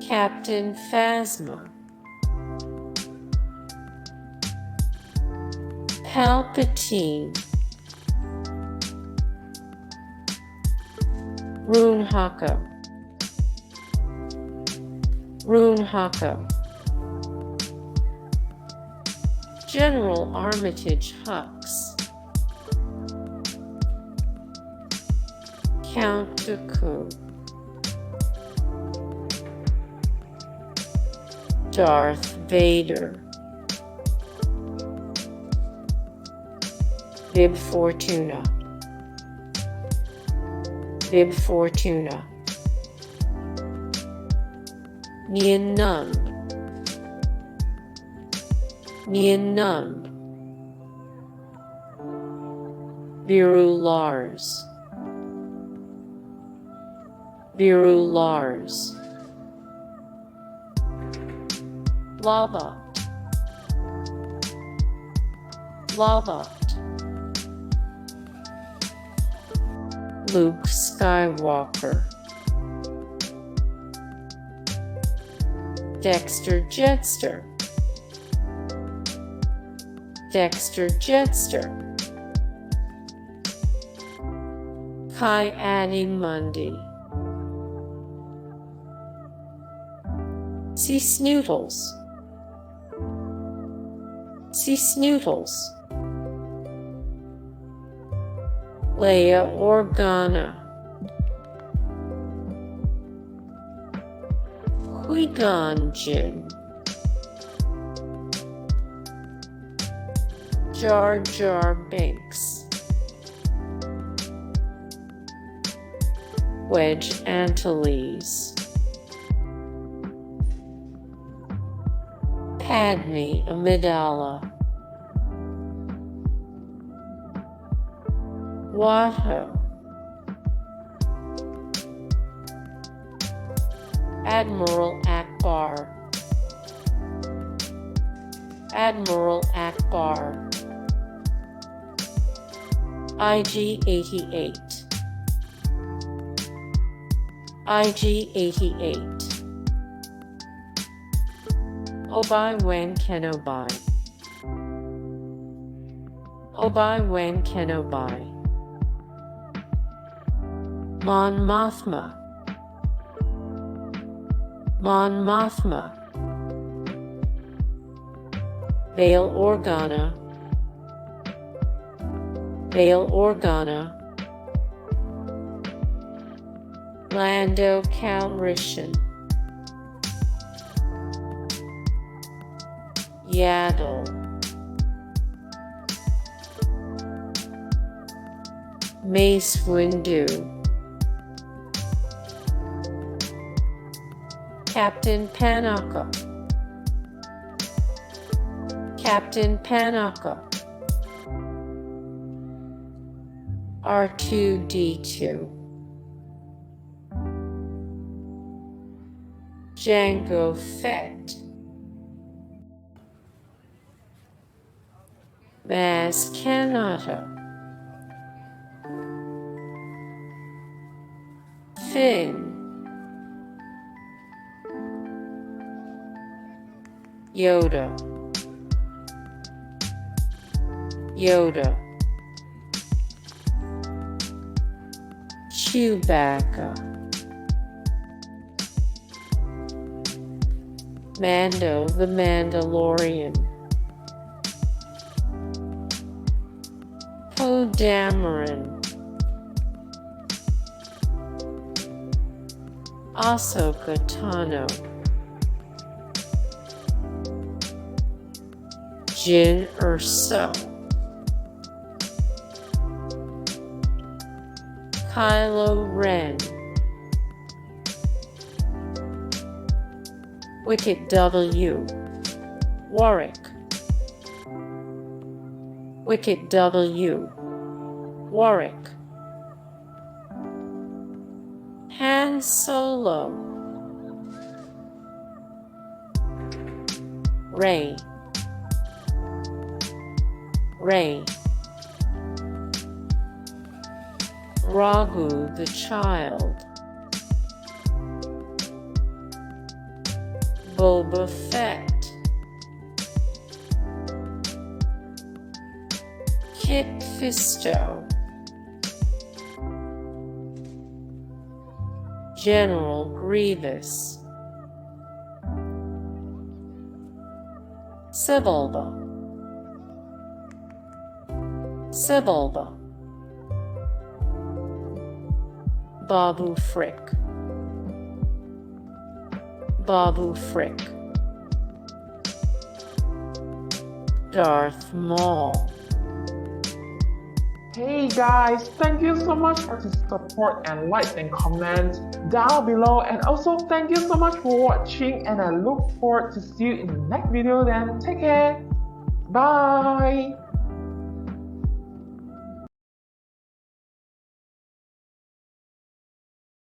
Captain Phasma, Palpatine, Rune Haako, General Armitage Hux, Count Dooku, Darth Vader, Bib Fortuna, Nien Nunb, Beru Lars, Lobot, Luke Skywalker, Dexter Jettster, Ki-Adi-Mundi, See Snootles, Leia Organa, Qui-Gon Jinn, Jar Binks, Wedge Antilles, Padm Amidala, Watto, Admiral Ackbar, IG-88, Obi-Wan Kenobi, Mon Mothma, Leia Organa, Lando Calrissian, Yaddle, Mace Windu, Captain Panaka, R2-D2, Jango Fett, Maz Kanata, Finn, Yoda, Chewbacca, Mando the Mandalorian, Padm, Ahsoka Tano, Jyn Erso, Kylo Ren, Wicket W, Warwick, Han Solo, Rey, Grogu the Child, Boba Fett, Kit Fisto, General Grievous, Sebulba, Babu Frick, Darth Maul. Hey guys, thank you so much for the support and likes and comments down below, and also thank you so much for watching, and I look forward to see you in the next video. Then take care, bye.